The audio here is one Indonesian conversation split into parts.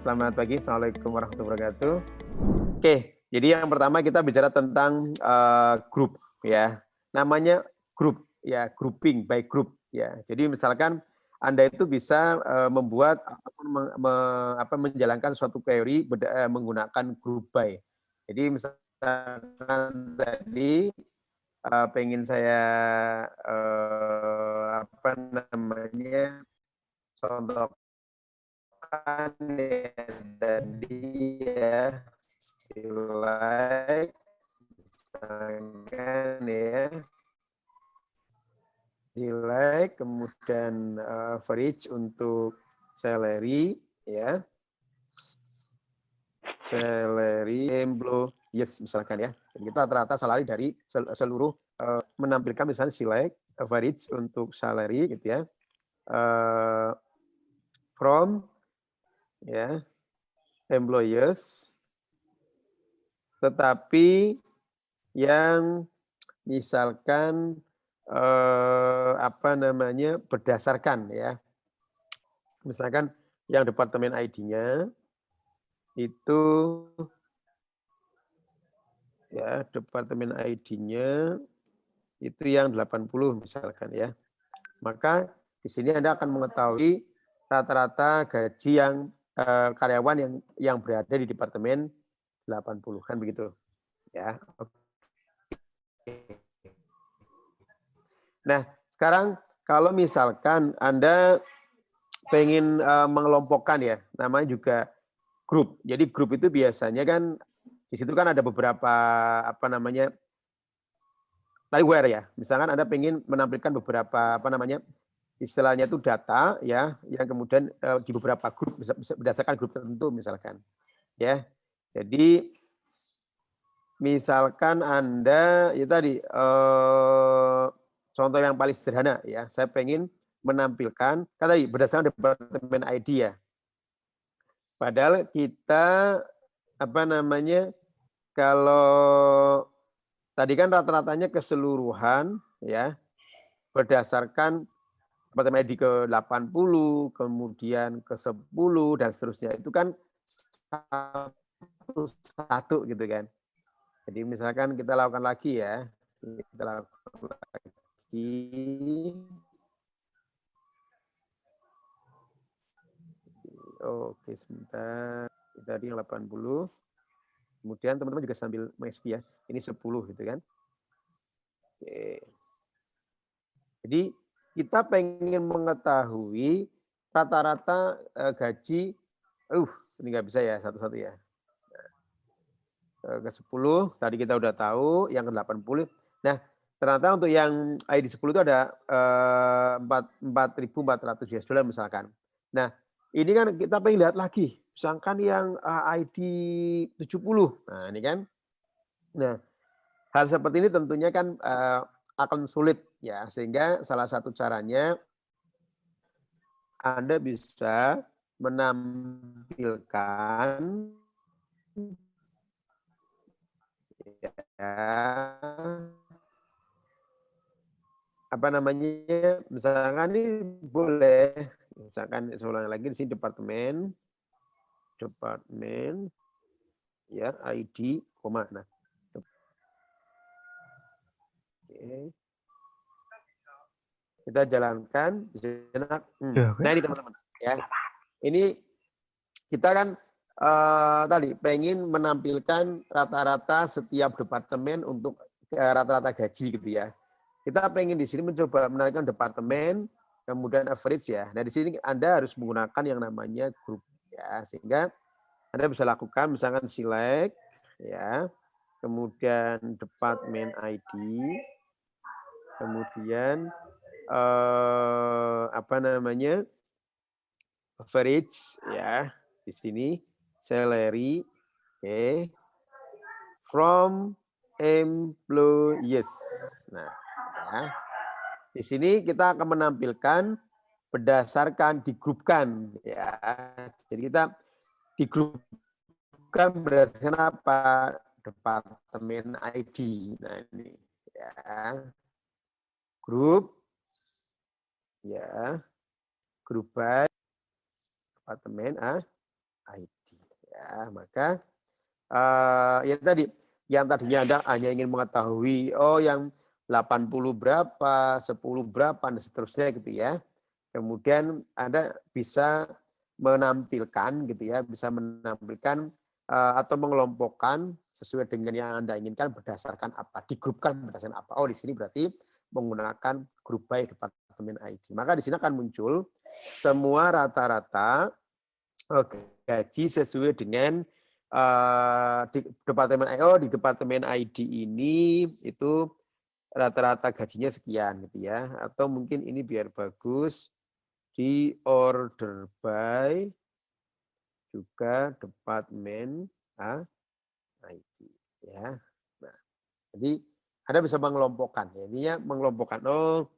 Selamat pagi, Assalamualaikum warahmatullahi wabarakatuh. Oke, jadi yang pertama kita bicara tentang grup ya. Namanya grup ya, grouping by group ya. Jadi misalkan Anda itu bisa membuat ataupun menjalankan suatu query menggunakan group by. Jadi misalkan tadi pengen saya apa namanya contoh kan ya tadi ya, like misalkan ya, like kemudian average untuk salary ya, salary employees misalkan ya. Jadi kita rata-rata salary dari seluruh menampilkan misalnya select average untuk salary gitu ya. From ya employers, tetapi yang misalkan berdasarkan ya, misalkan yang departemen ID-nya itu ya, departemen ID-nya itu yang 80 misalkan ya. Maka di sini Anda akan mengetahui rata-rata gaji yang karyawan yang berada di departemen 80 kan begitu ya. Nah, sekarang kalau misalkan Anda pengen mengelompokkan ya, namanya juga grup. Jadi grup itu biasanya kan di situ kan ada beberapa malware ya. Misalkan Anda pengen menampilkan beberapa istilahnya itu data ya, yang kemudian di beberapa grup bisa berdasarkan grup tertentu misalkan ya. Jadi misalkan Anda ya tadi contoh yang paling sederhana ya, saya pengen menampilkan kan tadi berdasarkan departemen ID ya. Padahal kita kalau tadi kan rata-ratanya keseluruhan ya, berdasarkan departemen ID ke 80, kemudian ke 10 dan seterusnya. Itu kan satu gitu kan. Jadi misalkan kita lakukan lagi ya. Kita lakukan lagi. Oke, sebentar. Tadi yang 80. Kemudian teman-teman juga sambil mengekspi ya. Ini 10 gitu kan. Oke. Jadi kita pengen mengetahui rata-rata gaji, ini nggak bisa ya satu-satu ya. Ke 10 tadi kita udah tahu, yang ke 80. Nah, ternyata untuk yang ID 10 itu ada 4.400 US$ misalkan. Nah, ini kan kita pengen lihat lagi, misalkan yang ID 70. Nah, ini kan. Nah, hal seperti ini tentunya kan akan sulit ya, sehingga salah satu caranya Anda bisa menampilkan ya, misalkan ini boleh, misalkan saya ulangi lagi di sini departemen ya ID, koma. Nah, oke. Kita jalankan sejenak. Nah ini teman-teman ya. Ini kita kan tadi pengen menampilkan rata-rata setiap departemen untuk rata-rata gaji gitu ya. Kita pengen di sini mencoba menaikkan departemen, kemudian average ya. Nah di sini Anda harus menggunakan yang namanya grup ya, sehingga Anda bisa lakukan misalkan select ya, kemudian departemen ID, kemudian average ya di sini salary, oke, from employees. Nah, ya. Di sini kita akan menampilkan berdasarkan digrupkan ya. Jadi kita digrupkan berdasarkan apa? Departemen ID. Nah, ini ya. Grup ya. Grup by departemen ID. Ya, maka ya tadi yang tadinya Anda hanya ingin mengetahui yang 80 berapa, 10 berapa dan seterusnya gitu ya. Kemudian Anda bisa menampilkan gitu ya, bisa menampilkan atau mengelompokkan sesuai dengan yang Anda inginkan berdasarkan apa, digrupkan berdasarkan apa. Oh, di sini berarti menggunakan grup by departemen ID. Maka di sini akan muncul semua rata-rata gaji sesuai dengan di departemen ID ini itu rata-rata gajinya sekian gitu ya. Atau mungkin ini biar bagus di order by juga departemen ID ya. Nah, jadi Anda bisa mengelompokkan. Ya. Intinya mengelompokkan. Oh,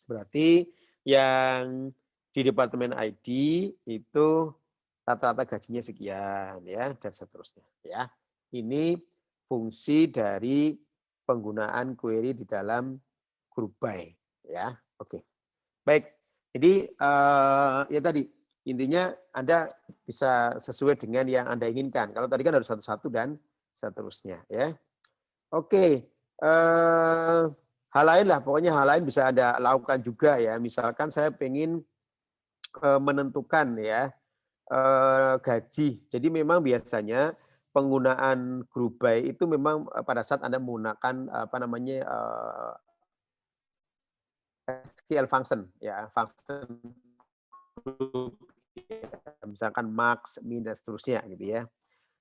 berarti yang di departemen ID itu rata-rata gajinya sekian ya dan seterusnya ya. Ini fungsi dari penggunaan query di dalam group by ya. Oke. Baik. Jadi ya tadi intinya Anda bisa sesuai dengan yang Anda inginkan. Kalau tadi kan harus satu-satu dan seterusnya ya. Oke. Hal lain lah, pokoknya hal lain bisa Anda lakukan juga ya. Misalkan saya ingin menentukan ya gaji. Jadi memang biasanya penggunaan group by itu memang pada saat Anda menggunakan apa namanya SQL function ya, function group, ya, misalkan max, min dan seterusnya gitu ya.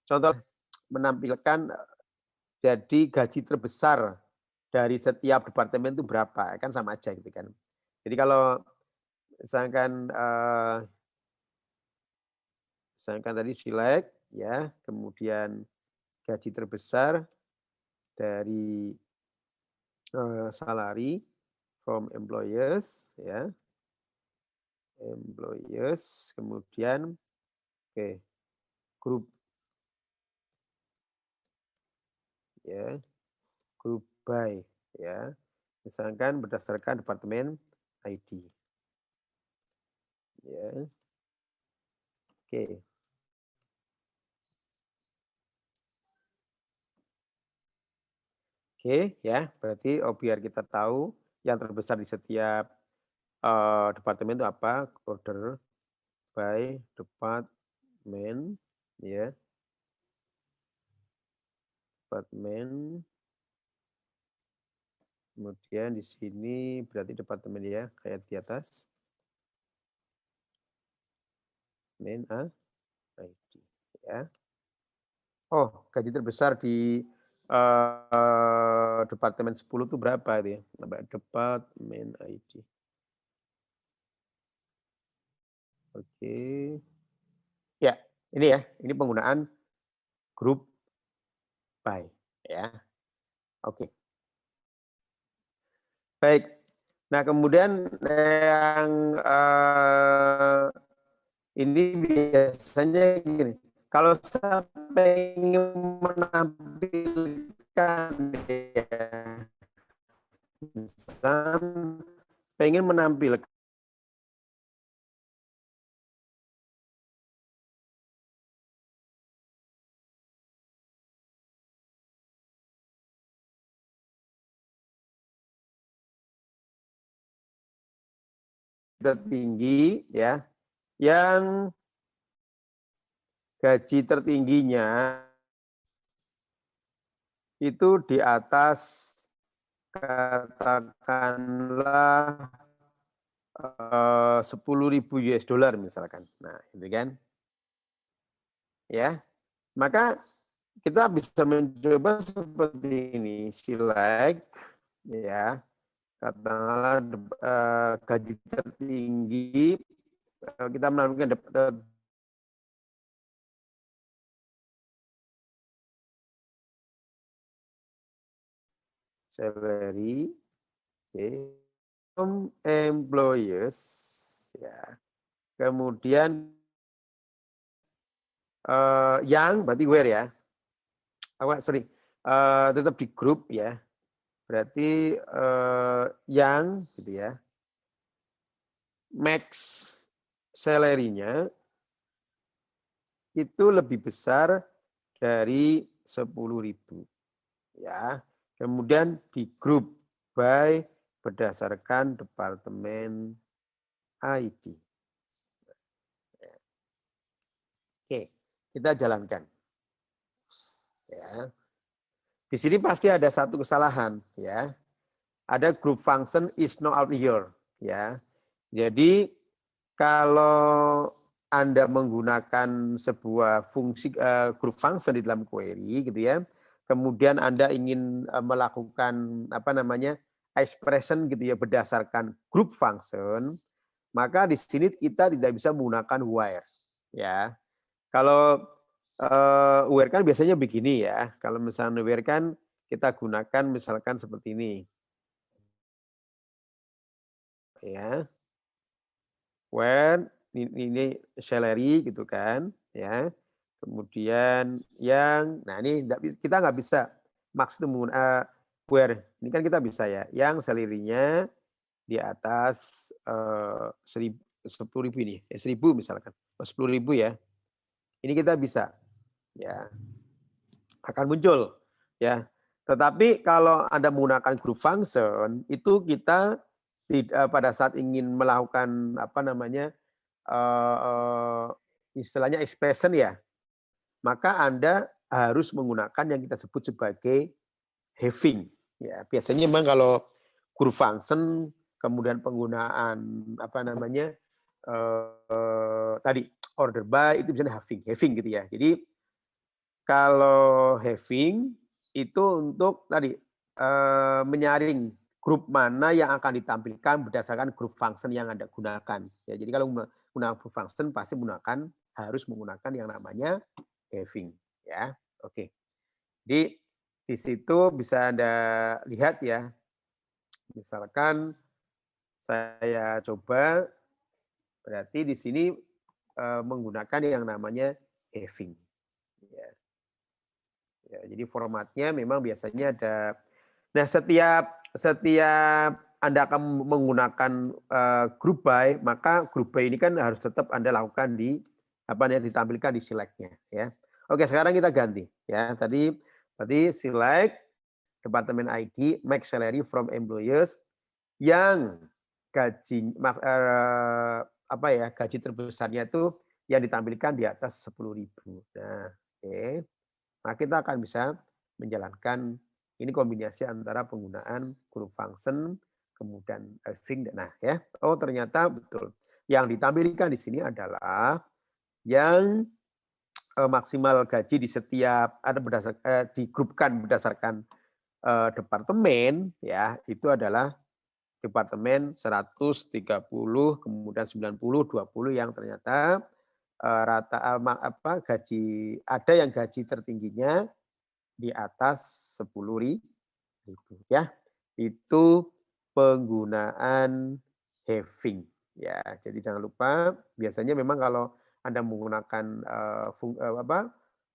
Contoh menampilkan jadi gaji terbesar dari setiap departemen itu berapa, kan sama aja gitu kan. Jadi kalau misalkan misalkan tadi select ya, kemudian gaji terbesar dari salary from employers ya. Employers kemudian grup ya, grup by ya. Misalkan berdasarkan departemen ID. Ya. Oke. Oke, ya. Berarti biar kita tahu yang terbesar di setiap departemen itu apa? Order by department ya. Departemen. Kemudian di sini berarti departemen ya, kayak di atas. Main ID ya. Oh, gaji terbesar di departemen 10 itu berapa itu ya? Departemen ID. Oke. Ya, ini penggunaan group by ya. Oke. Baik. Nah, kemudian yang ini biasanya gini, kalau saya pengen menampilkan ya, misal pengen menampilkan tertinggi ya, yang gaji tertingginya itu di atas katakanlah 10.000 US dollar misalkan. Nah, itu kan. Ya. Maka kita bisa mencoba seperti ini, select ya. Katakanlah gaji tertinggi kita menampilkan salary from employers ya. Kemudian yang berarti where ya. Sorry. Tetap di grup ya. Berarti yang gitu ya. Max salary-nya itu lebih besar dari 10.000 ya. Kemudian di grup by berdasarkan departemen ID. Oke, kita jalankan. Ya. Di sini pasti ada satu kesalahan ya. Ada group function is not out here ya. Jadi kalau Anda menggunakan sebuah fungsi group function di dalam query gitu ya. Kemudian Anda ingin melakukan apa namanya? Expression gitu ya berdasarkan group function, maka di sini kita tidak bisa menggunakan where ya. Kalau where kan biasanya begini ya. Kalau misalnya where kan kita gunakan misalkan seperti ini. Ya. Where ini salary gitu kan ya. Kemudian yang nah ini kita nggak bisa maksimum where ini kan kita bisa ya. Yang salary-nya di atas 10.000 ini, 1.000 misalkan. 10.000 ya. Ini kita bisa ya. Akan muncul ya. Tetapi kalau Anda menggunakan group function itu kita pada saat ingin melakukan apa namanya istilahnya expression ya, maka Anda harus menggunakan yang kita sebut sebagai having ya. Biasanya memang kalau group function kemudian penggunaan apa namanya tadi order by itu misalnya having gitu ya. Jadi kalau having itu untuk tadi menyaring grup mana yang akan ditampilkan berdasarkan grup function yang Anda gunakan. Ya, jadi kalau menggunakan grup function pasti harus menggunakan yang namanya having ya. Oke. Jadi di situ bisa Anda lihat ya. Misalkan saya coba berarti di sini menggunakan yang namanya having. Ya. Ya, jadi formatnya memang biasanya ada. Nah, setiap Anda akan menggunakan group by, maka group by ini kan harus tetap Anda lakukan di apa yang ditampilkan di select-nya ya. Oke, sekarang kita ganti ya. Tadi select departemen ID make salary from employers yang gaji terbesarnya itu yang ditampilkan di atas 10.000. Nah, oke. Nah, kita akan bisa menjalankan ini kombinasi antara penggunaan group function kemudian having. Nah, ya. Oh, ternyata betul. Yang ditampilkan di sini adalah yang maksimal gaji di setiap ada digrupkan berdasarkan departemen ya, itu adalah departemen 130 kemudian 90 20 yang ternyata gaji ada yang gaji tertingginya di atas 10.000 ya. Itu penggunaan having ya. Jadi jangan lupa biasanya memang kalau Anda menggunakan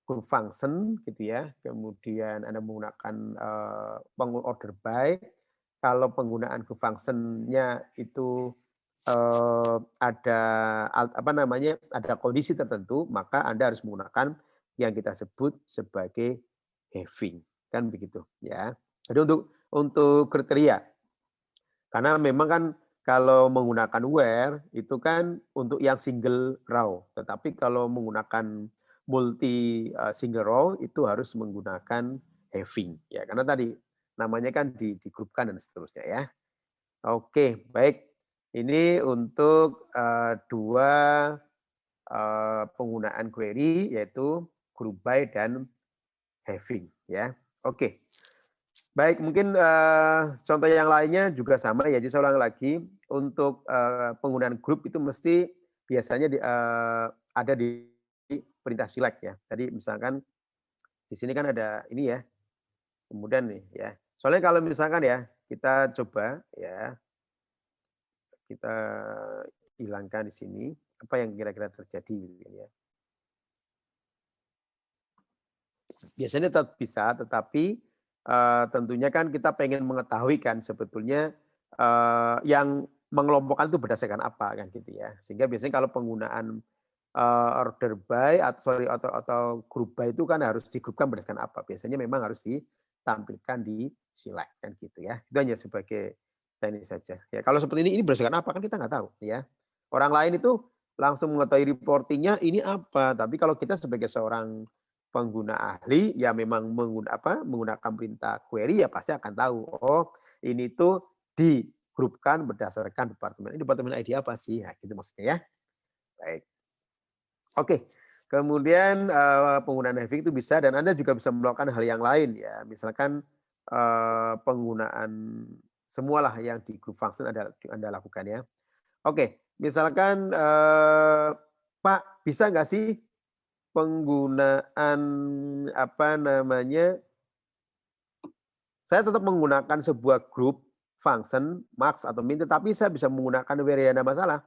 group function gitu ya. Kemudian Anda menggunakan order by, kalau penggunaan group function-nya itu ada ada kondisi tertentu, maka Anda harus menggunakan yang kita sebut sebagai having, kan begitu ya. Jadi untuk kriteria, karena memang kan kalau menggunakan where itu kan untuk yang single row, tetapi kalau menggunakan multi single row itu harus menggunakan having ya, karena tadi namanya kan digrupkan dan seterusnya ya. Oke, baik. Ini untuk dua penggunaan query yaitu group by dan having ya. Oke. Baik, mungkin contoh yang lainnya juga sama ya. Jadi saya ulang lagi untuk penggunaan grup itu mesti biasanya ada di perintah select ya. Tadi misalkan di sini kan ada ini ya. Kemudian nih ya. Soalnya kalau misalkan ya kita coba ya, kita hilangkan di sini apa yang kira-kira terjadi gitu ya. Biasanya tetap bisa, tetapi tentunya kan kita pengen mengetahui kan sebetulnya yang mengelompokkan itu berdasarkan apa kan gitu ya. Sehingga biasanya kalau penggunaan order by atau group by itu kan harus digrupkan berdasarkan apa. Biasanya memang harus ditampilkan di select kan gitu ya. Itu hanya sebagai teknis saja. Ya kalau seperti ini berdasarkan apa kan kita nggak tahu ya. Orang lain itu langsung mengetahui reportingnya ini apa. Tapi kalau kita sebagai seorang pengguna ahli ya memang menggunakan perintah query ya pasti akan tahu. Oh ini tuh digrupkan berdasarkan departemen. Ini departemen ID apa sih? Nah, gitu maksudnya ya. Baik. Oke, kemudian penggunaan having itu bisa dan Anda juga bisa melakukan hal yang lain ya. Misalkan penggunaan semualah yang di group function Anda lakukan ya. Oke, misalkan Pak bisa nggak sih penggunaan apa namanya? Saya tetap menggunakan sebuah group function max atau min, tetapi saya bisa menggunakan where ya tidak masalah.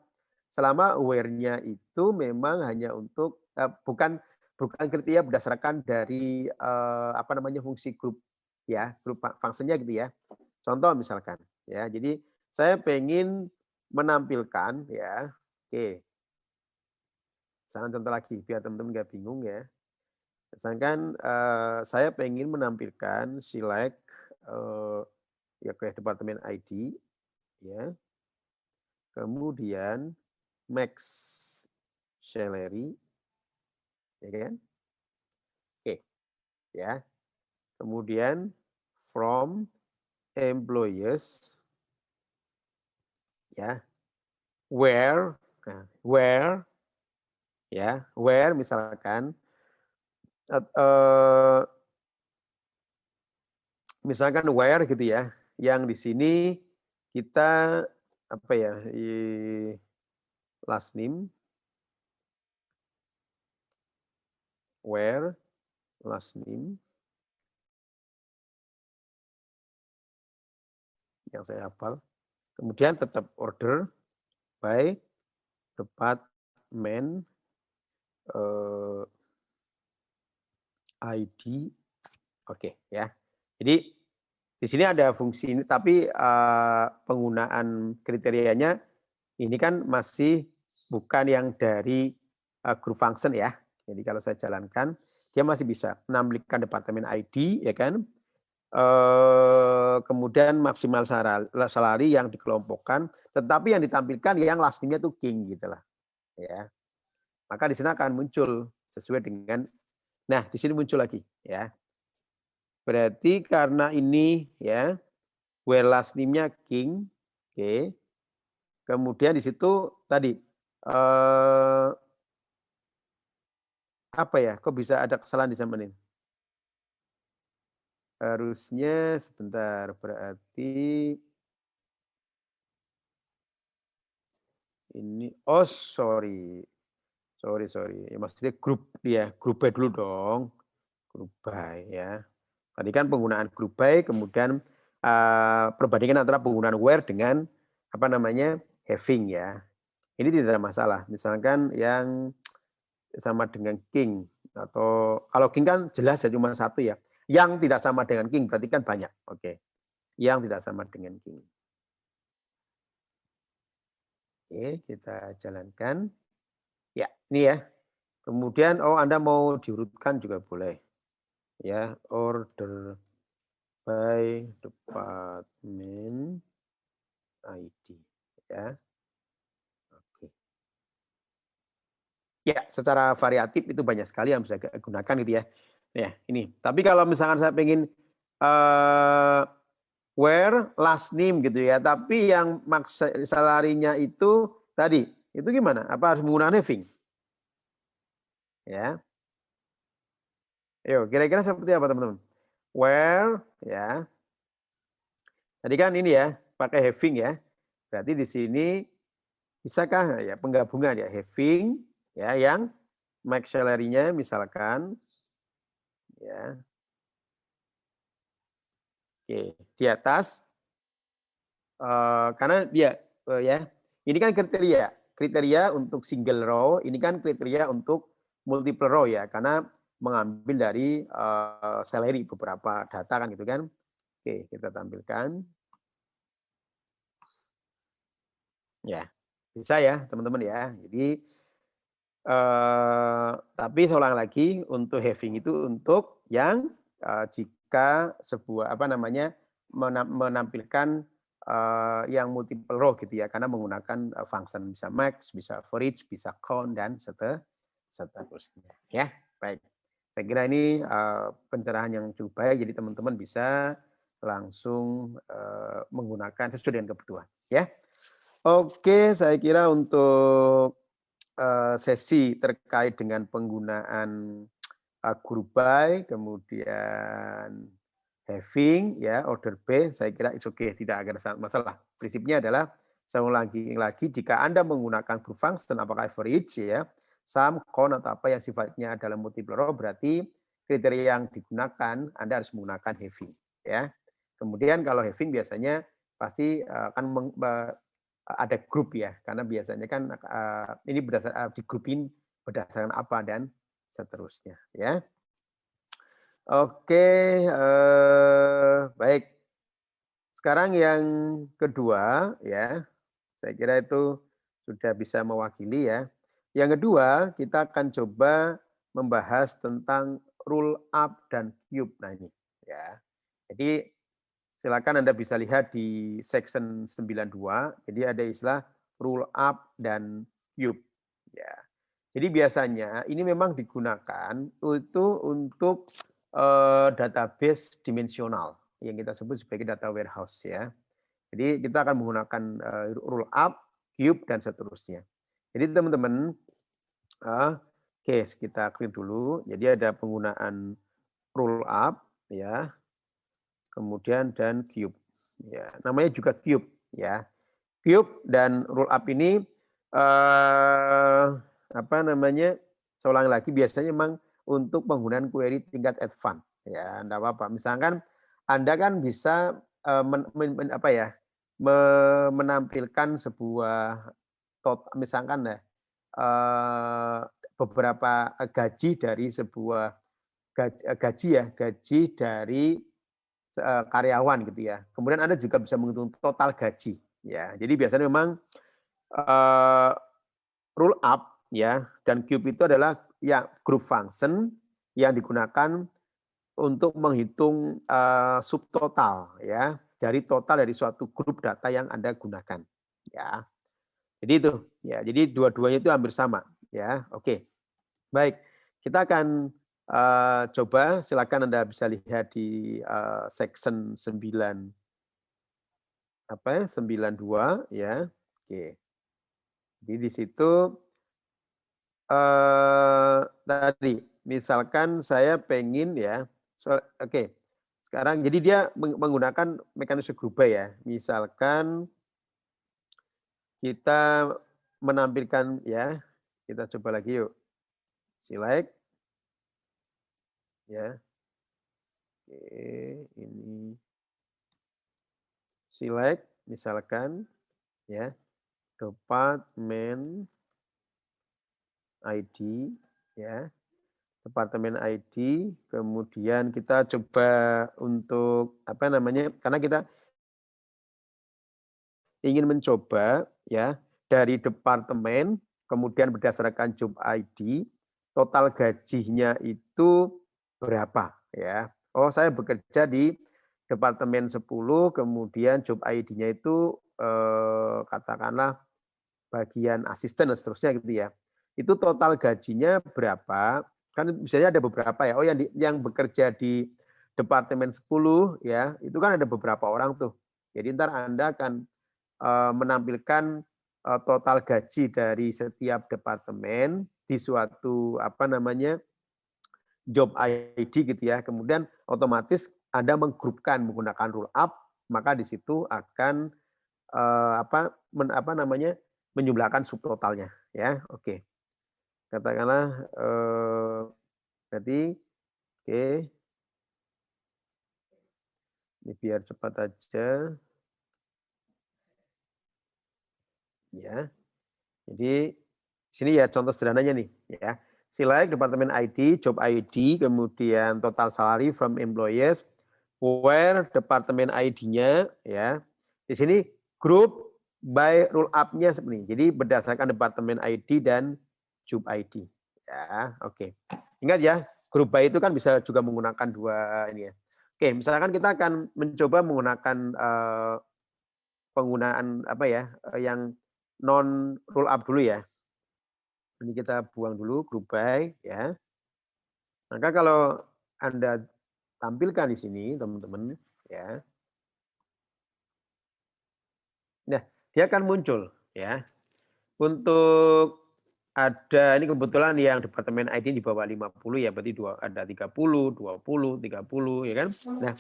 Selama where-nya itu memang hanya untuk bukan kriteria berdasarkan dari apa namanya fungsi grup ya, grup function-nya gitu ya. Contoh misalkan ya. Jadi saya pengen menampilkan ya. Oke. Misalkan contoh lagi biar teman-teman nggak bingung ya. Misalkan saya pengen menampilkan select ya ke departemen ID ya. Kemudian max salary ya kan? Oke, ya. Kemudian from employees ya. Where nah, where misalkan misalkan where gitu ya. Yang di sini kita apa ya? Last name where last name yang saya hafal. Kemudian tetap order by department ID. Oke ya. Jadi di sini ada fungsi ini tapi penggunaan kriterianya ini kan masih bukan yang dari group function ya. Jadi kalau saya jalankan dia masih bisa menampilkan departemen ID ya kan. Kemudian maksimal salary yang dikelompokkan, tetapi yang ditampilkan yang last name-nya itu king gitulah ya. Maka di sini akan muncul sesuai dengan nah di sini muncul lagi ya. Berarti karena ini ya where last name-nya king, oke. Kemudian di situ tadi apa ya? Kok bisa ada kesalahan di sana ini? Harusnya sebentar berarti ini oh sorry. Sorry. Maksudnya grup ya, grup by dulu dong. Grup by ya. Tadi kan penggunaan group by, kemudian perbandingan antara penggunaan where dengan apa namanya having ya. Ini tidak ada masalah. Misalkan yang sama dengan king atau kalau king kan jelas ya cuma satu ya. Yang tidak sama dengan king berarti kan banyak. Oke. Yang tidak sama dengan king. Oke, kita jalankan. Ya, ini ya. Kemudian Anda mau diurutkan juga boleh. Ya, order by department ID ya. Oke. Ya, secara variatif itu banyak sekali yang bisa gunakan gitu ya. Ya, ini. Tapi kalau misalkan saya pengen where last name gitu ya, tapi yang salary-nya itu tadi, itu gimana? Apa harus menggunakan having? Ya. Yuk, kira-kira seperti apa teman-teman? Where ya. Tadi kan ini ya, pakai having ya. Berarti di sini bisakah ya penggabungan ya having ya yang max salary-nya misalkan ya. Oke, di atas karena dia ya ini kan kriteria untuk single row, ini kan kriteria untuk multiple row ya karena mengambil dari salary beberapa data kan gitu kan. Oke, kita tampilkan. Ya, bisa ya teman-teman ya. Jadi Tapi saya ulang lagi, untuk having itu untuk yang jika sebuah menampilkan yang multiple row gitu ya, karena menggunakan function bisa max, bisa for each, bisa count dan seterusnya. Ya, baik. Saya kira ini pencerahan yang cukup baik, jadi teman-teman bisa langsung menggunakan sesuai dengan kebutuhan. Ya, oke. Saya kira untuk sesi terkait dengan penggunaan group by, kemudian having, ya, order by, saya kira it's okay, tidak ada masalah. Prinsipnya adalah, saya ulangi lagi, jika Anda menggunakan group function, apakah for each, ya, sum, count, atau apa yang sifatnya adalah multiple row, berarti kriteria yang digunakan, Anda harus menggunakan having. Ya. Kemudian kalau having biasanya pasti akan ada grup ya, karena biasanya kan ini digrupin berdasarkan apa dan seterusnya. Ya. Oke, baik. Sekarang yang kedua ya, saya kira itu sudah bisa mewakili ya. Yang kedua, kita akan coba membahas tentang rule up dan cube. Nah ini ya. Jadi silakan Anda bisa lihat di section 92. Jadi ada istilah rule up dan cube. Ya. Jadi biasanya ini memang digunakan itu untuk database dimensional yang kita sebut sebagai data warehouse ya. Jadi kita akan menggunakan rule up, cube dan seterusnya. Jadi teman-teman, oke, kita clear dulu. Jadi ada penggunaan rule up ya, kemudian dan cube. Ya, namanya juga cube ya. Cube dan rule up ini apa namanya? Saya ulangi lagi, biasanya memang untuk penggunaan query tingkat advance ya, enggak apa-apa. Misalkan Anda kan bisa menampilkan sebuah misalkan ya, beberapa gaji dari sebuah gaji dari karyawan gitu ya. Kemudian Anda juga bisa menghitung total gaji ya. Jadi biasanya memang rule up ya dan cube itu adalah ya group function yang digunakan untuk menghitung subtotal ya dari total dari suatu grup data yang Anda gunakan ya. Jadi itu ya. Jadi dua-duanya itu hampir sama ya. Oke. Baik. Kita akan coba, silakan Anda bisa lihat di section 92 ya. Oke. Jadi di situ tadi misalkan saya pengen ya, oke. Sekarang jadi dia menggunakan mekanisme group by ya. Misalkan kita menampilkan ya, kita coba lagi yuk. Select ya. Oke, ini select misalkan ya, departemen ID ya. Departemen ID, kemudian kita coba untuk apa namanya? Karena kita ingin mencoba ya dari departemen, kemudian berdasarkan job ID, total gajinya itu berapa ya. Oh, saya bekerja di departemen 10, kemudian job ID-nya itu katakanlah bagian asisten dan seterusnya gitu ya. Itu total gajinya berapa? Kan misalnya ada beberapa ya. Oh, yang bekerja di departemen 10 ya, itu kan ada beberapa orang tuh. Jadi ntar Anda akan menampilkan total gaji dari setiap departemen di suatu apa namanya job ID gitu ya. Kemudian otomatis Anda menggrupkan menggunakan rule up, maka di situ akan menjumlahkan subtotalnya ya. Oke. Katakanlah berarti oke. Ini biar cepat aja. Ya. Jadi sini ya contoh sederhananya nih ya. Select departemen ID, job ID, kemudian total salary from employees, where departemen ID-nya ya. Di sini group by rule up-nya seperti ini. Jadi berdasarkan departemen ID dan job ID. Ya, oke. Ingat ya, grup by itu kan bisa juga menggunakan dua ini ya. Oke, misalkan kita akan mencoba menggunakan penggunaan apa ya, yang non roll up dulu ya. Ini kita buang dulu group by ya. Maka kalau Anda tampilkan di sini teman-teman ya. Nah, dia akan muncul ya. Untuk ada ini kebetulan yang departemen ID di bawah 50 ya, berarti ada 30, 20, 30 ya kan. Nah,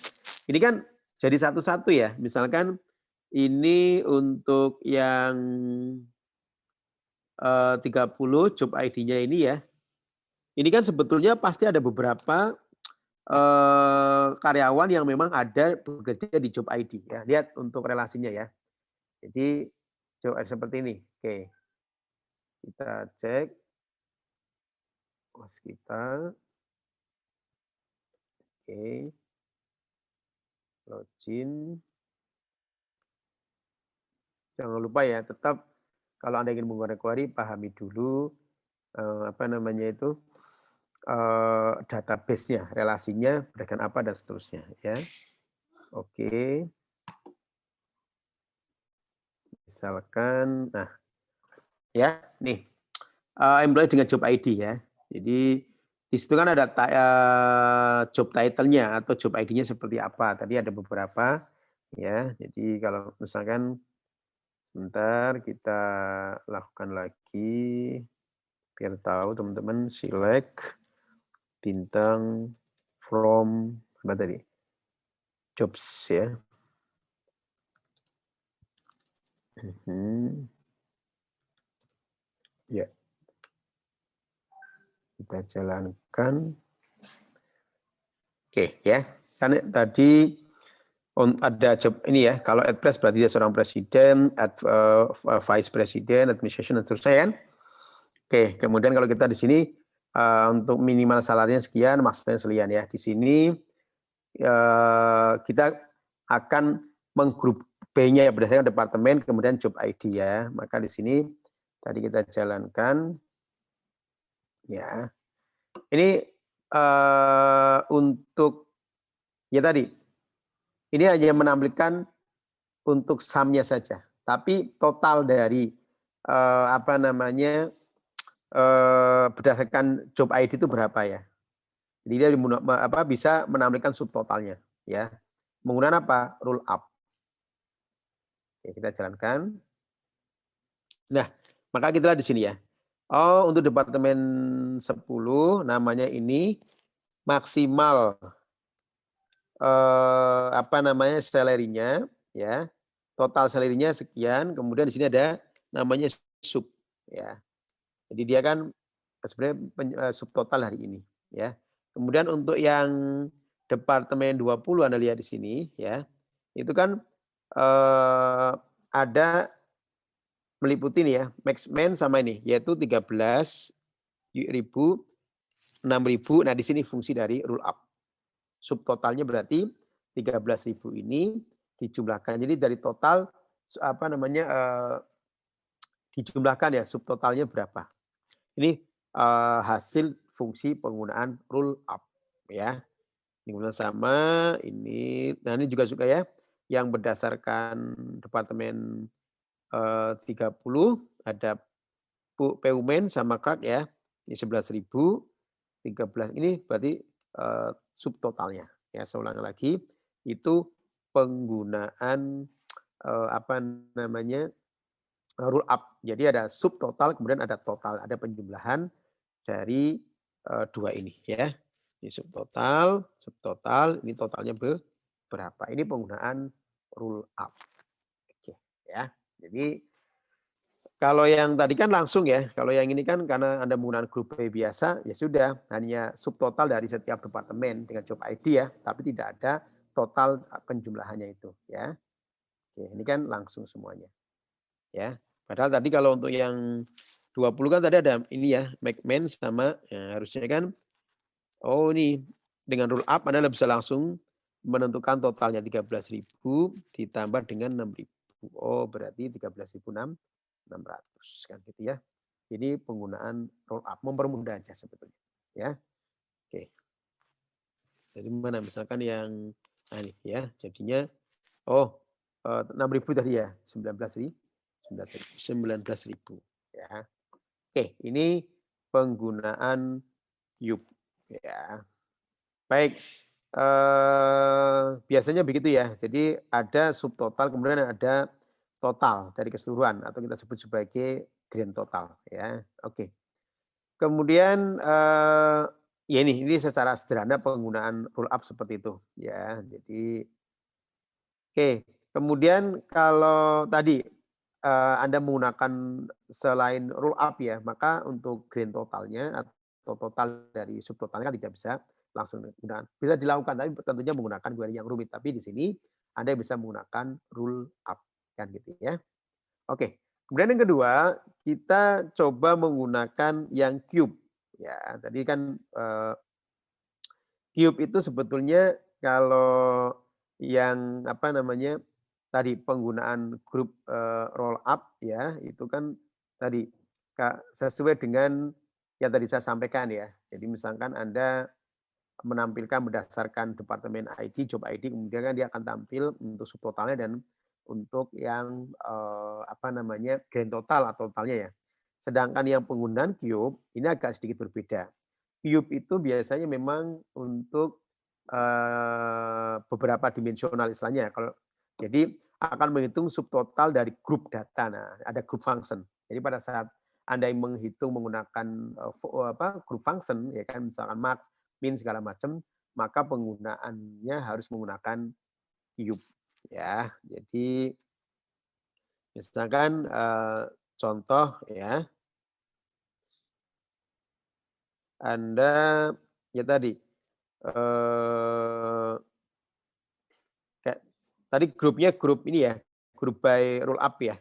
ini kan jadi satu-satu ya. Misalkan ini untuk yang 30 job ID-nya ini ya. Ini kan sebetulnya pasti ada beberapa karyawan yang memang ada bekerja di job ID ya. Lihat untuk relasinya ya. Jadi job ID seperti ini. Oke. Kita cek kos kita. Oke. Login. Jangan lupa ya, tetap kalau Anda ingin menggunakan query, pahami dulu apa namanya itu database-nya, relasinya berdasarkan apa dan seterusnya ya. Oke. Misalkan, nah ya, nih employee dengan job ID ya. Jadi di situ kan ada job title-nya atau job ID-nya seperti apa. Tadi ada beberapa ya. Jadi kalau misalkan sebentar kita lakukan lagi biar tahu teman-teman, select bintang from apa tadi? Jobs ya. Ya. Kita jalankan. Oke ya. Kan tadi ada job ini ya. Kalau at pres berarti dia seorang presiden, at vice president, administration dan seterusnya kan. Oke, kemudian kalau kita di sini untuk minimal salarinya sekian, maksimalnya sekian ya. Di sini kita akan menggrup B-nya ya berdasarkan departemen, kemudian job ID ya. Maka di sini tadi kita jalankan ya. Ini untuk ya tadi ini hanya menampilkan untuk sum-nya saja, tapi total dari apa namanya berdasarkan job ID itu berapa ya. Jadi dia bisa menampilkan subtotalnya ya. Menggunakan apa? Roll up. Oke, kita jalankan. Nah, maka kita lihat di sini ya. Oh, untuk departemen 10 namanya ini maksimal apa namanya salary-nya ya. Total salary-nya sekian, kemudian di sini ada namanya sub ya. Jadi dia kan sebenarnya subtotal hari ini ya. Kemudian untuk yang departemen 20 Anda lihat di sini ya. Itu kan ada meliputi nih ya, maxman sama ini yaitu 13.000, 6.000. Nah, di sini fungsi dari roll up. Subtotalnya berarti 13.000 ini dijumlahkan. Jadi dari total apa namanya dijumlahkan ya subtotalnya berapa. Ini hasil fungsi penggunaan roll up ya. Ini kemudian sama ini. Nah, ini juga suka ya yang berdasarkan departemen 30 ada Peumen sama Krak ya. Ini 11.000, 13 ini berarti subtotalnya. Ya, saya ulang lagi itu penggunaan apa namanya roll up. Jadi ada subtotal kemudian ada total, ada penjumlahan dari dua ini ya. Ini subtotal, ini totalnya berapa. Ini penggunaan roll up. Oke, ya. Jadi kalau yang tadi kan langsung ya, kalau yang ini kan karena Anda menggunakan grup B biasa, ya sudah hanya subtotal dari setiap departemen dengan job ID ya, tapi tidak ada total penjumlahannya itu ya. Oke, ini kan langsung semuanya. Ya. Padahal tadi kalau untuk yang 20 kan tadi ada ini ya, McMahon sama ya, harusnya kan oh ini dengan roll up Anda bisa langsung menentukan totalnya 13.000 ditambah dengan 6.000. Oh, berarti 13.600 kan gitu ya. Ini penggunaan roll up, mempermudah aja sebetulnya. Ya, oke. Jadi mana misalkan yang ini ya, jadinya 6.000 tadi ya, 19.000 ya. Oke, ini penggunaan cube ya. Baik, biasanya begitu ya. Jadi ada subtotal kemudian ada total dari keseluruhan atau kita sebut sebagai grand total ya. Oke. Kemudian, ya ini secara sederhana penggunaan roll up seperti itu ya. Jadi oke, kemudian kalau tadi, Anda menggunakan selain roll up ya, maka untuk grand totalnya atau total dari subtotalnya kan tidak bisa langsung digunakan. Bisa dilakukan, tapi tentunya menggunakan query yang rumit. Tapi di sini Anda bisa menggunakan roll up, kan gitu ya. Oke, kemudian yang kedua, kita coba menggunakan yang cube. Ya, tadi kan, cube itu sebetulnya kalau yang apa namanya, tadi penggunaan grup, roll up ya, itu kan tadi, sesuai dengan yang tadi saya sampaikan ya. Jadi misalkan Anda menampilkan berdasarkan departemen ID, job ID, kemudian kan dia akan tampil untuk subtotalnya dan untuk yang, apa namanya, grand total atau totalnya ya. Sedangkan yang penggunaan cube ini agak sedikit berbeda. Cube itu biasanya memang untuk, beberapa dimensional istilahnya kalau jadi akan menghitung subtotal dari grup data. Nah, ada group function. Jadi pada saat Anda menghitung menggunakan, group function ya kan, misalkan max, min, segala macam, maka penggunaannya harus menggunakan cube ya. Jadi misalkan, contoh ya, Anda ya tadi, eee, kayak tadi grupnya grup ini ya, grup by roll up ya.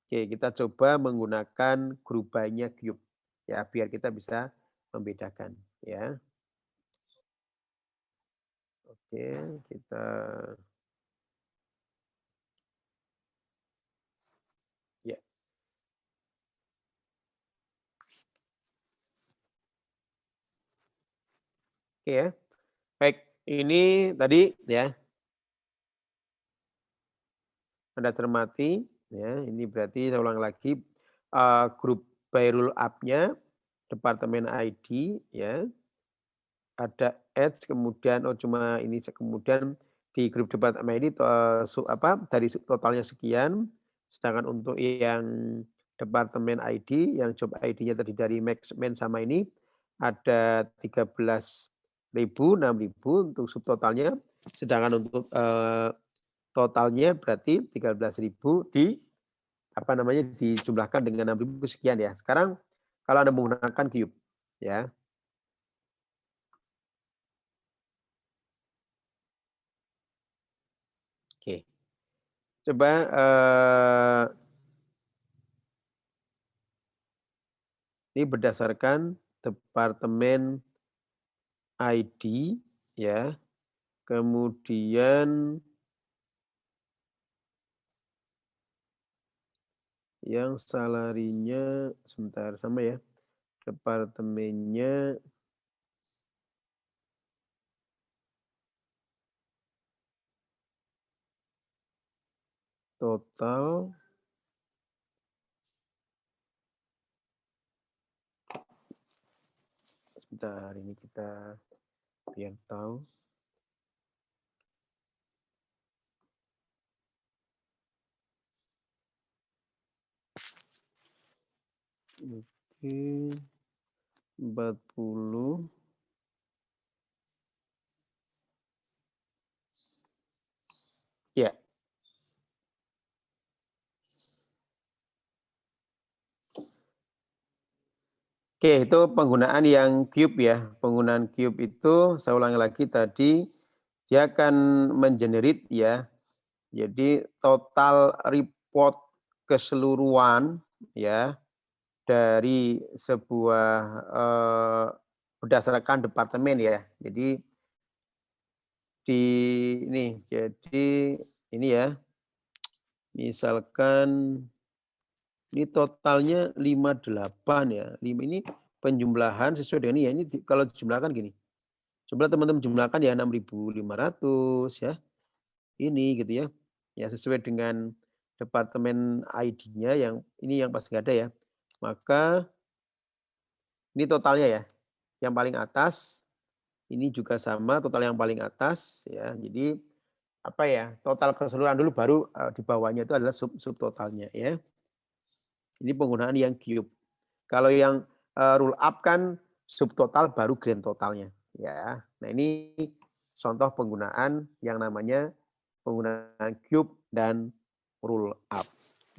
Oke, kita coba menggunakan grup by-nya cube ya, biar kita bisa membedakan ya. Oke, kita ya, oke ya. Baik, ini tadi ya Anda cermati ya, ini berarti saya ulang lagi, grup by roll up-nya, departemen ID ya, ada ads kemudian cuma ini kemudian di grup departemen ID dari totalnya sekian, sedangkan untuk yang departemen ID, yang job ID-nya terdiri dari max, min, sama ini ada 13.000, 6.000 untuk subtotalnya, sedangkan untuk, totalnya berarti 13.000 apa namanya, dijumlahkan dengan 6.000 sekian ya. Sekarang kalau Anda menggunakan cube ya. Oke. Coba, ini berdasarkan departemen ID ya, kemudian yang salarinya sebentar sama ya, departemennya total sebentar ini kita biar tahu. Oke, 40. Ya. Oke, itu penggunaan yang cube ya. Penggunaan cube itu saya ulangi lagi tadi, dia akan mengenerate ya. Jadi total report keseluruhan ya dari sebuah, berdasarkan departemen ya. Jadi di jadi ini ya, misalkan Ini totalnya 58 ya. 5 ini penjumlahan sesuai dengan ini ya. Ini kalau dijumlahkan gini. Coba teman-teman jumlahkan ya 6.500 ya. Ini gitu ya. Ya sesuai dengan departemen ID-nya yang ini yang pasti nggak ada ya. Maka ini totalnya ya. Yang paling atas ini juga sama total yang paling atas ya. Jadi apa ya? Total keseluruhan dulu baru di bawahnya itu adalah subtotalnya ya. Ini penggunaan yang cube. Kalau yang rule up kan subtotal baru grand totalnya ya. Nah, ini contoh penggunaan yang namanya penggunaan cube dan rule up.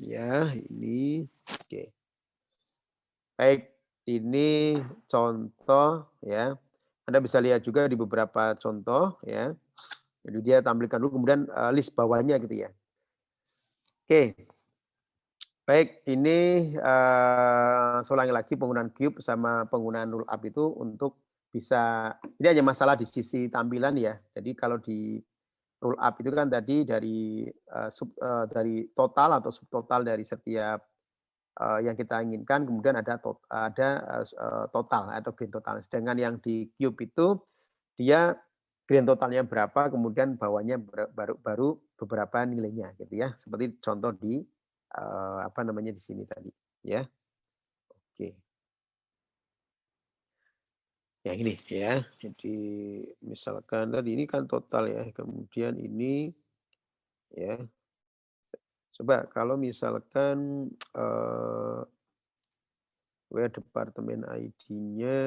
Ya, ini oke. Baik, ini contoh ya. Anda bisa lihat juga di beberapa contoh ya. Jadi dia tampilkan dulu kemudian list bawahnya gitu ya. Oke. Baik, ini saya ulangi lagi penggunaan cube sama penggunaan rule up itu untuk bisa ini hanya masalah di sisi tampilan ya. Jadi kalau di rule up itu kan tadi dari dari total atau subtotal dari setiap yang kita inginkan, kemudian ada total atau grand total. Sedangkan yang di cube itu dia grand totalnya berapa, kemudian bawahnya baru beberapa nilainya gitu ya. Seperti contoh di apa namanya di sini tadi ya. Oke. Yang ini ya. Jadi misalkan tadi ini kan total ya, kemudian ini ya. Coba kalau misalkan departemen ID-nya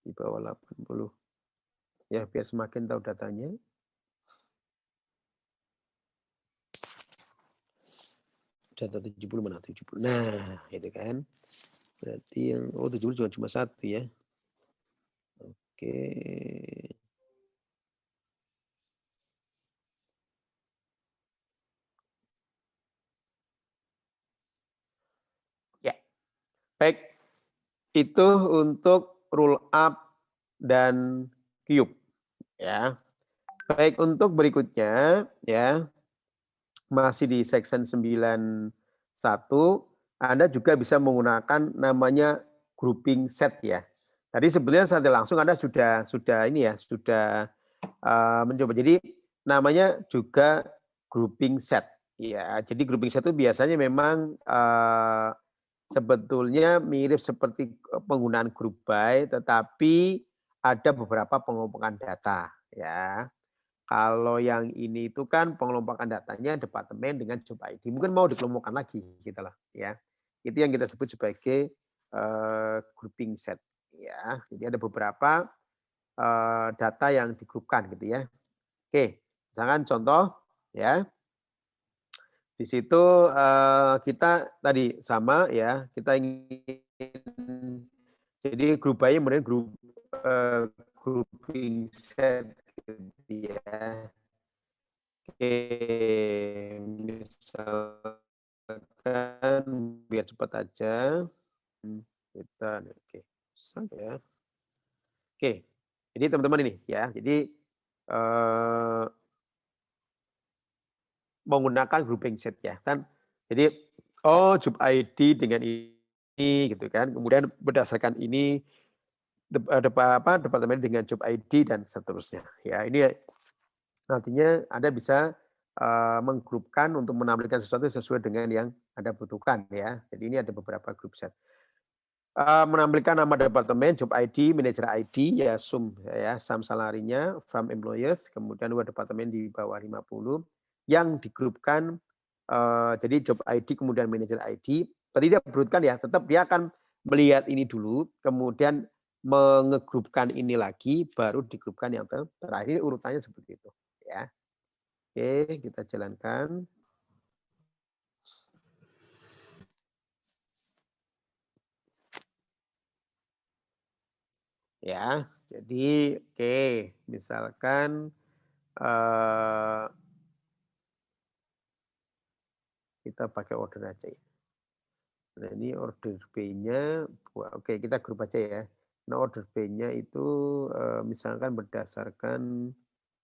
di bawah 80. Ya, biar semakin tahu datanya. Data 70 mana? 70. Nah, itu kan. Berarti yang 70 cuma satu ya. Oke. Ya. Baik. Itu untuk rule up dan cube ya. Baik, untuk berikutnya ya, masih di section 91, Anda juga bisa menggunakan namanya grouping set ya. Tadi sebenarnya secara langsung Anda sudah ini ya, sudah mencoba. Jadi namanya juga grouping set. Ya, jadi grouping set itu biasanya memang sebetulnya mirip seperti penggunaan group by, tetapi ada beberapa pengelompokan data ya. Kalau yang ini itu kan pengelompokan datanya departemen dengan job ID. Mungkin mau dikelompokkan lagi gitu loh ya. Itu yang kita sebut sebagai grouping set ya. Jadi ada beberapa data yang digrupkan gitu ya. Oke, misalkan contoh ya. Di situ kita tadi sama ya, kita ingin jadi grup by kemudian grouping set gitu ya. Oke, misalkan biar cepat aja, kita oke, sampai ya. Oke, jadi teman-teman ini ya, jadi menggunakan grouping set ya kan. Jadi oh job ID dengan ini gitu kan. Kemudian berdasarkan ini departemen dengan job ID dan seterusnya. Ya, ini nantinya Anda bisa menggrupkan untuk menampilkan sesuatu sesuai dengan yang Anda butuhkan ya. Jadi ini ada beberapa grup set. Menampilkan nama departemen, job ID, manager ID, ya sum ya, sum salarinya from employers, kemudian dua departemen di bawah 50 yang digrupkan jadi job ID kemudian manager ID, tidak berurutkan ya, tetap dia akan melihat ini dulu, kemudian mengegrupkan ini lagi, baru digrupkan yang terakhir. Urutannya seperti itu ya. Oke, kita jalankan. Ya, jadi oke, misalkan kita pakai order aja ya. Nah, ini order B-nya, oke kita grup aja ya. Nah, order B-nya itu misalkan berdasarkan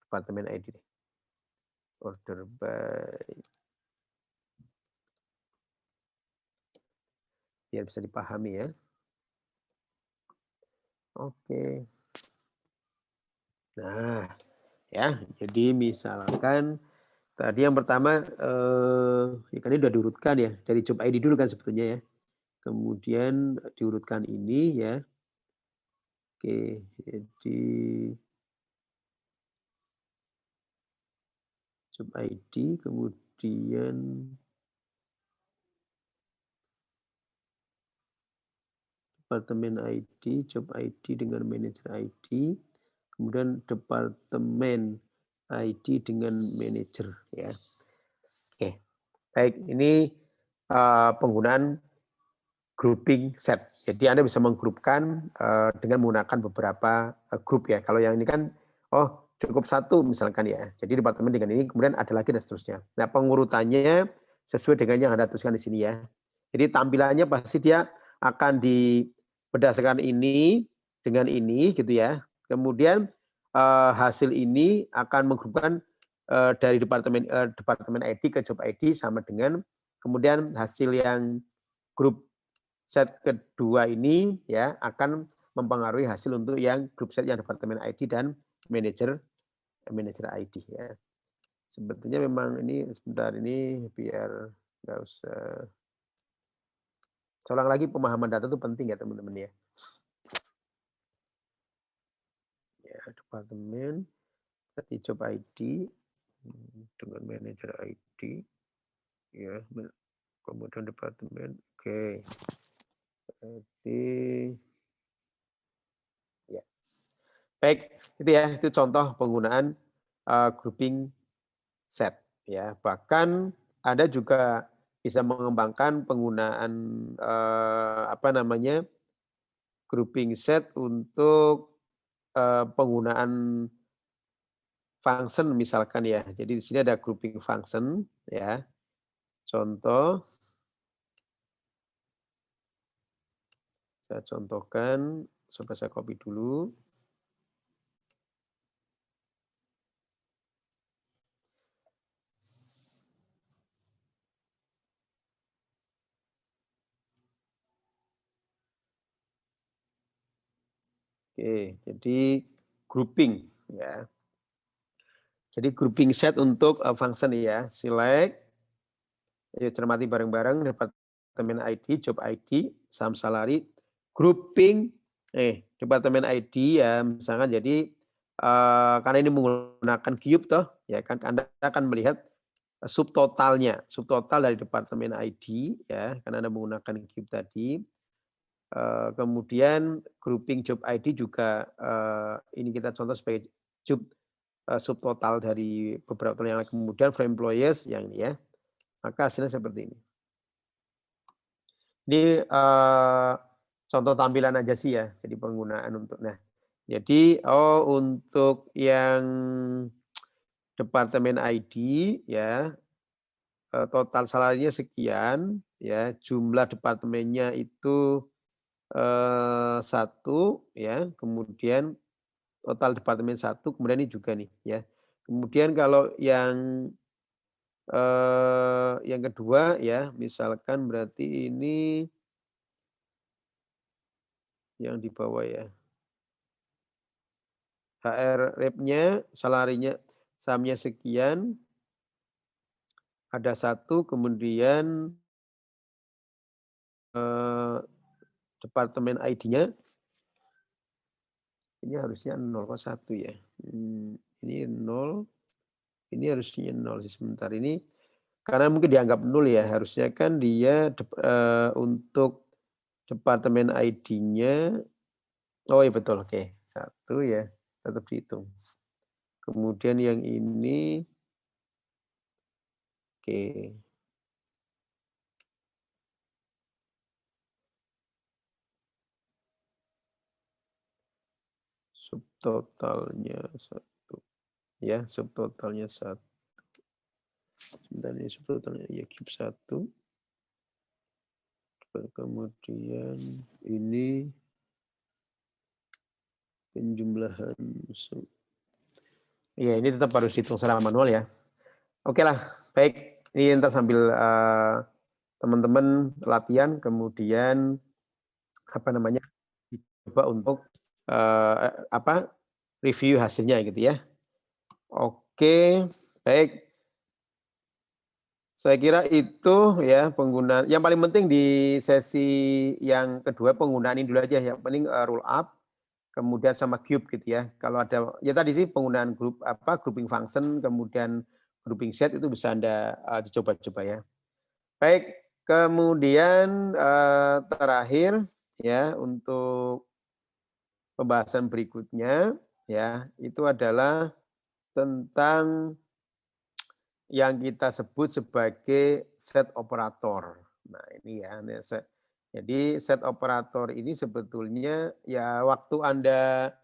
departemen ID deh. Order by biar bisa dipahami ya. Oke. Nah, ya, jadi misalkan tadi yang pertama, ya kan ini udah diurutkan ya, dari job ID dulu kan sebetulnya ya. Kemudian diurutkan ini ya. Oke, jadi job ID, kemudian departemen ID, job ID dengan manajer ID, kemudian departemen ID dengan manajer ya. Oke, baik ini penggunaan grouping set. Jadi Anda bisa menggrupkan dengan menggunakan beberapa grup ya. Kalau yang ini kan, oh cukup satu misalkan ya. Jadi departemen dengan ini, kemudian ada lagi dan seterusnya. Nah pengurutannya sesuai dengan yang Anda tuliskan di sini ya. Jadi tampilannya pasti dia akan berdasarkan ini dengan ini gitu ya. Kemudian hasil ini akan menggrupkan dari departemen ID ke job ID sama dengan kemudian hasil yang grup set kedua ini ya akan mempengaruhi hasil untuk yang grup set yang departemen ID dan manajer ID ya. Sebetulnya memang ini sebentar ini biar nggak usah. Seorang lagi pemahaman data itu penting ya teman-teman ya. Ya departemen berarti job ID dengan manajer ID ya kemudian departemen oke. Berarti ya. Baik, itu ya, itu contoh penggunaan grouping set ya. Bahkan Anda juga bisa mengembangkan penggunaan apa namanya? Grouping set untuk penggunaan function misalkan ya. Jadi di sini ada grouping function ya. Contoh saya contohkan, coba saya copy dulu. Oke, jadi grouping ya. Jadi grouping set untuk function ya. Select, ayo cermati bareng-bareng departemen ID, job ID, saham salary, grouping, departemen ID ya misalkan jadi karena ini menggunakan cube toh, ya kan Anda akan melihat subtotalnya, subtotal dari departemen ID ya, karena Anda menggunakan cube tadi. Kemudian grouping job ID juga ini kita contoh sebagai job subtotal dari beberapa tahun yang lalu. Kemudian for employers yang ini ya, maka hasilnya seperti ini. Ini contoh tampilan aja sih ya, jadi penggunaan untuk nah, jadi untuk yang departemen ID ya, total salarinya sekian ya, jumlah departemennya itu 1 ya, kemudian total departemen 1, kemudian ini juga nih ya. Kemudian kalau yang kedua ya, misalkan berarti ini yang di bawah ya. HR rep-nya, salarinya, sahamnya sekian, ada 1, kemudian departemen ID-nya ini harusnya 0 kok 1 ya. Ini 0, ini harusnya 0 sih sebentar ini karena mungkin dianggap 0 ya, harusnya kan dia untuk departemen ID-nya oh iya betul, oke, 1 ya, tetap dihitung. Kemudian yang ini oke. Subtotalnya 1 ya, subtotalnya 1. Sebentar ini subtotalnya ya cube 1. Kemudian ini penjumlahan iya ini tetap harus dihitung secara manual ya. Oke lah, baik. Ini entar sambil teman-teman latihan, kemudian apa namanya, dicoba untuk review hasilnya gitu ya. Oke, baik. Saya kira itu ya penggunaan yang paling penting di sesi yang kedua penggunaan ini dulu aja, yang penting roll up, kemudian sama cube gitu ya. Kalau ada ya tadi sih penggunaan grouping function, kemudian grouping set itu bisa Anda dicoba-coba ya. Baik, kemudian terakhir ya untuk pembahasan berikutnya ya, itu adalah tentang yang kita sebut sebagai set operator. Nah, ini ya, jadi set operator ini sebetulnya ya waktu Anda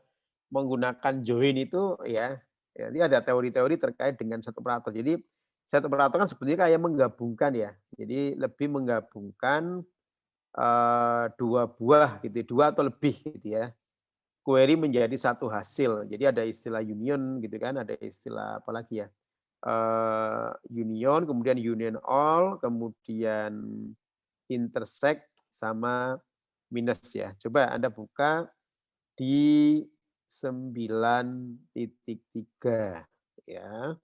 menggunakan join itu ya, ini ada teori-teori terkait dengan set operator. Jadi set operator kan sebetulnya kayak menggabungkan ya. Jadi lebih menggabungkan dua buah gitu, dua atau lebih gitu ya. Query menjadi satu hasil. Jadi ada istilah union gitu kan, ada istilah apa lagi ya? Union, kemudian union all, kemudian intersect sama minus ya. Coba Anda buka di 9.3 ya.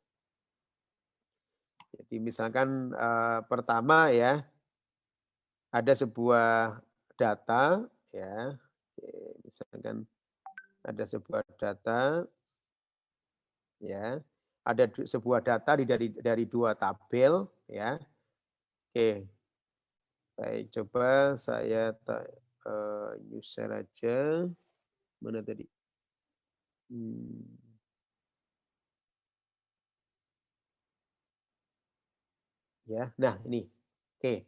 Jadi misalkan pertama ya, ada sebuah data ya. Oke, misalkan ada sebuah data ya. Ada sebuah data dari dua tabel ya. Oke, baik, coba saya new share aja. Mana tadi? Ya, nah ini. Oke.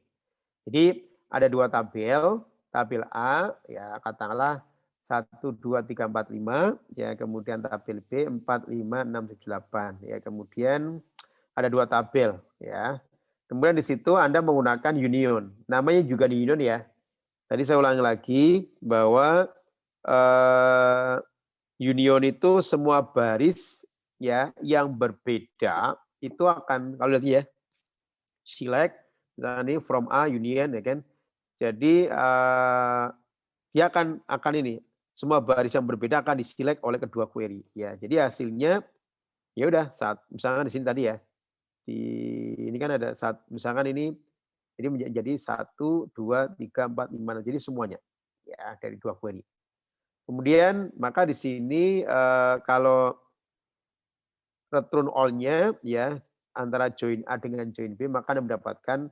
Jadi ada dua tabel, tabel A ya katakanlah 1, 2, 3, 4, 5 ya, kemudian tabel B 4, 5, 6, 7, 8 ya, kemudian ada dua tabel ya. Kemudian di situ Anda menggunakan union. Namanya juga union ya. Tadi saya ulangi lagi bahwa union itu semua baris ya yang berbeda itu akan, kalau lihat ya, select ini from A union ya kan. Jadi dia akan ini semua baris yang berbeda akan diselect oleh kedua query ya. Jadi hasilnya ya udah saat misalkan di sini tadi ya. Di ini kan ada misalkan ini menjadi 1, 2, 3, 4, 5. Jadi semuanya ya dari dua query. Kemudian maka di sini kalau return all-nya ya antara join A dengan join B maka Anda mendapatkan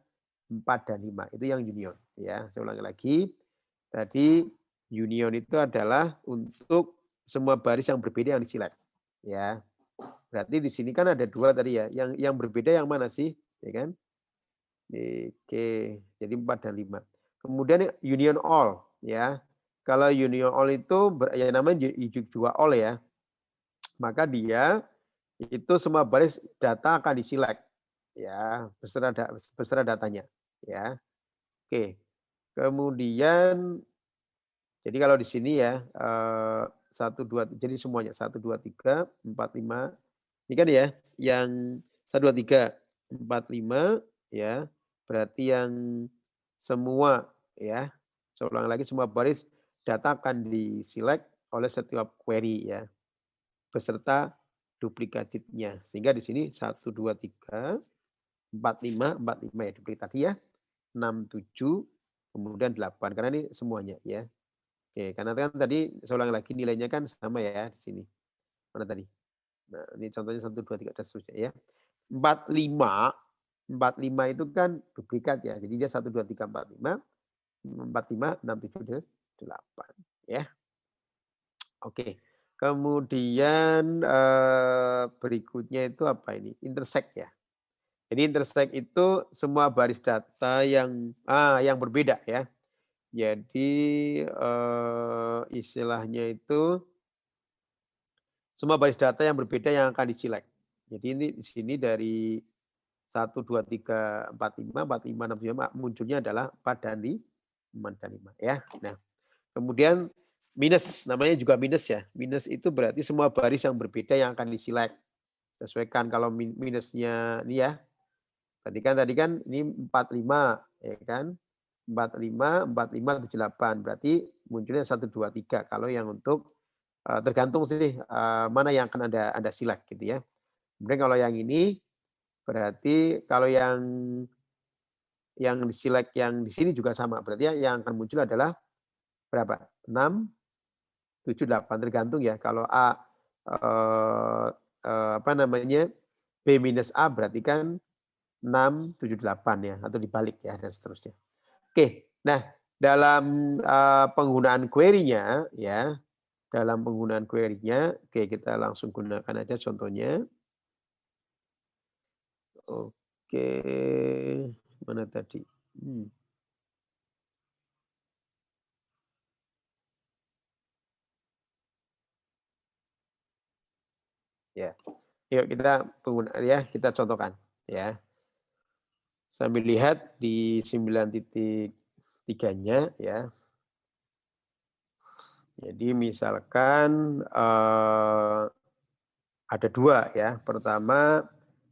4 dan 5. Itu yang union ya. Saya ulangi lagi. Tadi union itu adalah untuk semua baris yang berbeda yang di-select ya. Berarti di sini kan ada dua tadi ya. Yang berbeda yang mana sih? Ya kan? Oke, jadi 4 dan 5. Kemudian union all ya. Kalau union all itu ya namanya juga all ya. Maka dia itu semua baris data akan diselect ya beserta datanya ya. Oke. Kemudian jadi kalau di sini ya 1, 2 jadi semuanya 1, 2, 3, 4, 5 ini kan ya yang 1, 2, 3, 4, 5 ya. Berarti yang semua ya, saya ulang lagi semua baris data akan diselect oleh setiap query ya, beserta duplikatnya. Sehingga di sini 1, 2, 3, 4, 5 ya duplik tadi ya, 6, 7, kemudian 8 karena ini semuanya ya. Oke, karena kan tadi saya ulang lagi nilainya kan sama ya di sini. Mana tadi? Nah, ini contohnya 1, 2, 3 dan seterusnya ya. 45 itu kan duplikat ya. Jadi dia 1, 2, 3, 4, 5, 4, 5, 6, 7, 8 ya. Oke. Kemudian berikutnya itu apa ini? Intersect ya. Jadi intersect itu semua baris data yang berbeda ya. Jadi istilahnya itu semua baris data yang berbeda yang akan diselect. Jadi ini di sini dari 1, 2, 3, 4, 5, 4, 5, 6, 7, 5 munculnya adalah 4 dan 5 ya. Nah, kemudian minus, namanya juga minus ya. Minus itu berarti semua baris yang berbeda yang akan diselect. Sesuaikan kalau minusnya ini ya. Berarti kan tadi kan ini 45 ya kan. 45, 45, 78. Berarti munculnya 1, 2, 3 kalau yang untuk tergantung sih mana yang akan Anda select gitu ya. Kemudian kalau yang ini berarti kalau yang di-select yang di sini juga sama. Berarti yang akan muncul adalah berapa? 6, 7, 8 tergantung ya. Kalau A apa namanya? B minus A berarti kan 6, 7, 8 ya atau dibalik ya dan seterusnya. Oke. Nah, dalam penggunaan query-nya ya, dalam penggunaan query-nya, oke kita langsung gunakan aja contohnya. Oke, mana tadi? Ya. Yuk kita contohkan ya. Sambil lihat di 9.3-nya ya. Jadi misalkan ada 2 ya. Pertama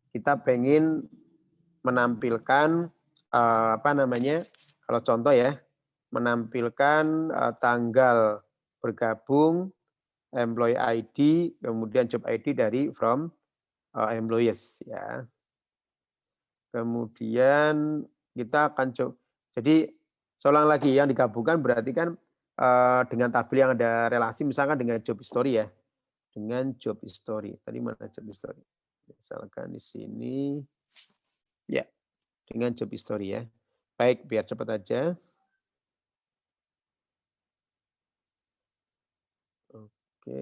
kita pengen menampilkan apa namanya? Kalau contoh ya, menampilkan tanggal bergabung, employee ID, kemudian job ID dari from employees ya. Kemudian kita akan jadi seulang lagi yang digabungkan berarti kan dengan tabel yang ada relasi misalkan dengan job history ya. Dengan job history. Tadi mana job history? Misalkan di sini ya, dengan job history ya. Baik, biar cepat aja. Oke.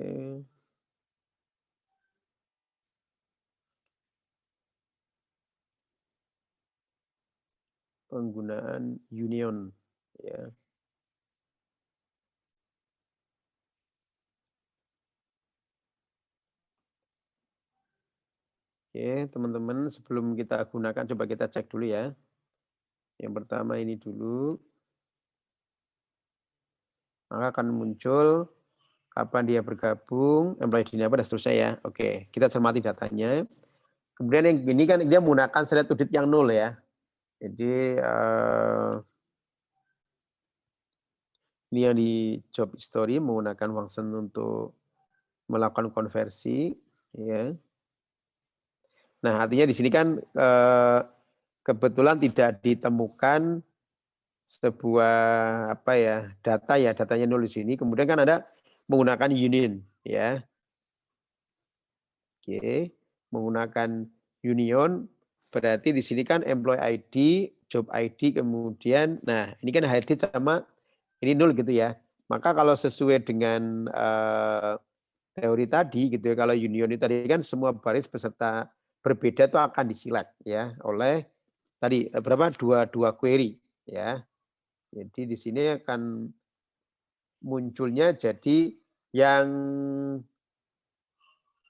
Penggunaan union ya. Oke, teman-teman sebelum kita gunakan coba kita cek dulu ya. Yang pertama ini dulu. Maka akan muncul kapan dia bergabung, employee ID apa dan seterusnya ya. Oke, kita cermati datanya. Kemudian yang ini kan dia menggunakan select to date yang 0 ya. Jadi ini yang di job history menggunakan function untuk melakukan konversi ya. Nah, artinya di sini kan kebetulan tidak ditemukan sebuah apa ya, datanya 0 di sini. Kemudian kan ada menggunakan union ya. Oke, menggunakan union berarti di sini kan employee ID, job ID kemudian nah ini kan ID sama ini 0 gitu ya. Maka kalau sesuai dengan teori tadi gitu ya, kalau union itu tadi kan semua baris peserta berbeda itu akan diselect ya oleh tadi berapa? Dua query ya. Jadi di sini akan munculnya jadi yang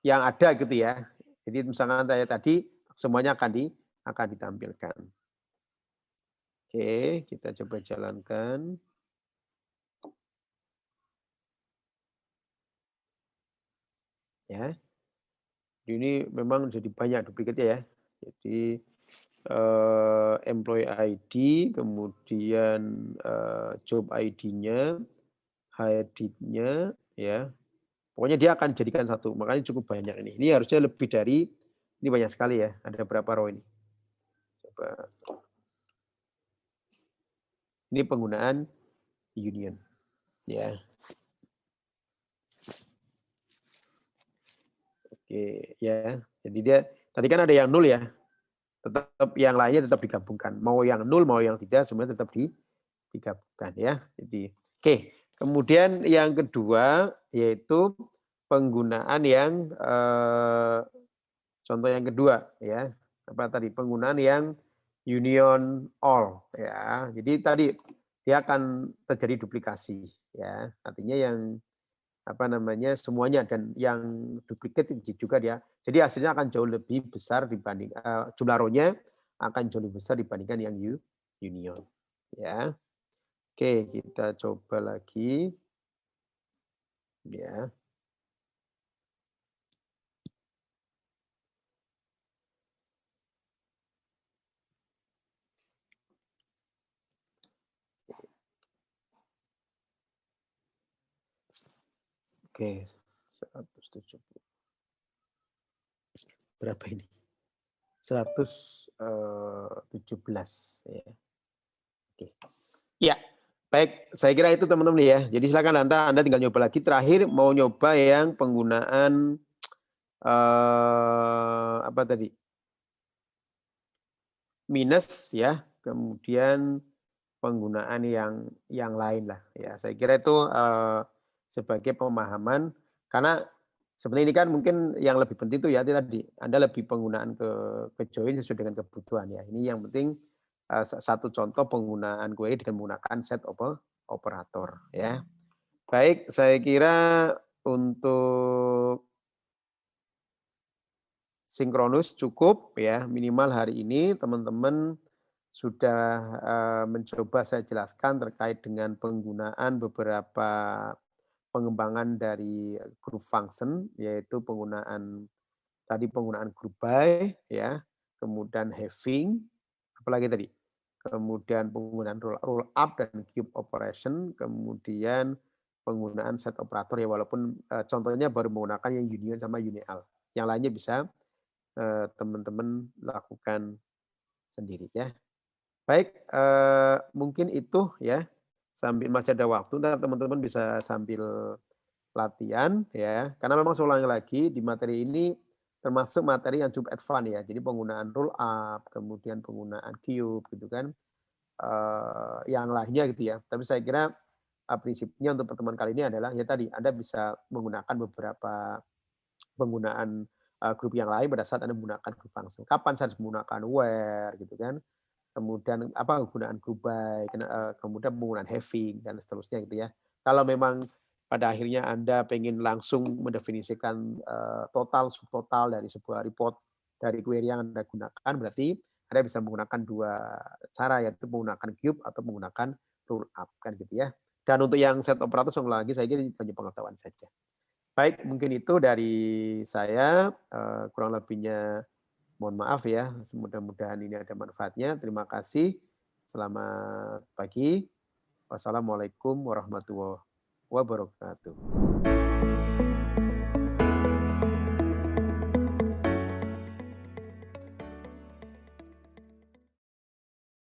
ada gitu ya. Jadi misalkan saya tadi semuanya akan ditampilkan. Oke, kita coba jalankan. Ya. Ini memang jadi banyak duplikatnya ya. Jadi employee ID, kemudian job ID-nya, HID-nya ya. Pokoknya dia akan jadikan satu, makanya cukup banyak ini. Ini harusnya lebih dari, ini banyak sekali ya, ada berapa row ini. Coba. Ini penggunaan union. Ya. Oke, ya. Jadi dia, tadi kan ada yang 0 ya, tetap yang lainnya tetap digabungkan. Mau yang 0, mau yang tidak, sebenarnya tetap digabungkan ya. Jadi, oke. Kemudian yang kedua, yaitu penggunaan yang, contoh yang kedua ya, apa tadi, penggunaan yang union all ya. Jadi tadi dia akan terjadi duplikasi ya. Artinya yang apa namanya semuanya dan yang duplikat juga dia. Jadi hasilnya akan jauh lebih besar dibanding jumlah row-nya akan jauh lebih besar dibandingkan yang union ya. Oke, kita coba lagi ya. Oke, 170. Berapa ini? 117 ya. Oke. Ya, baik. Saya kira itu teman-teman ya. Jadi silakan Anda tinggal nyoba lagi. Terakhir mau nyoba yang penggunaan apa tadi? Minus ya, kemudian penggunaan yang lain lah ya. Saya kira itu sebagai pemahaman karena sebenarnya ini kan mungkin yang lebih penting itu ya tadi Anda lebih penggunaan ke join sesuai dengan kebutuhan ya. Ini yang penting satu contoh penggunaan query dengan menggunakan set operator ya. Baik, saya kira untuk sinkronus cukup ya, minimal hari ini teman-teman sudah mencoba saya jelaskan terkait dengan penggunaan beberapa pengembangan dari group function, yaitu penggunaan group by ya, kemudian having, apalagi tadi? Kemudian penggunaan roll up dan cube operation, kemudian penggunaan set operator ya walaupun contohnya baru menggunakan yang union sama unial. Yang lainnya bisa teman-teman lakukan sendiri ya. Baik, mungkin itu ya, sambil masih ada waktu entar teman-teman bisa sambil latihan ya, karena memang saya ulangi lagi di materi ini termasuk materi yang cukup advance ya, jadi penggunaan roll up, kemudian penggunaan cube gitu kan, yang lainnya gitu ya. Tapi saya kira, prinsipnya untuk pertemuan kali ini adalah ya tadi, Anda bisa menggunakan beberapa penggunaan, grup yang lain pada saat Anda menggunakan grup function. Kapan saya harus menggunakan where gitu kan, kemudian apa penggunaan group by, kemudian penggunaan having dan seterusnya gitu ya. Kalau memang pada akhirnya Anda pengen langsung mendefinisikan, total, subtotal dari sebuah report dari query yang Anda gunakan, berarti Anda bisa menggunakan 2 cara, yaitu menggunakan cube atau menggunakan roll up kan gitu ya. Dan untuk yang set operator sekali lagi saya kira hanya pengetahuan saja. Baik, mungkin itu dari saya, kurang lebihnya mohon maaf ya, mudah-mudahan ini ada manfaatnya. Terima kasih. Selamat pagi. Wassalamualaikum warahmatullahi wabarakatuh.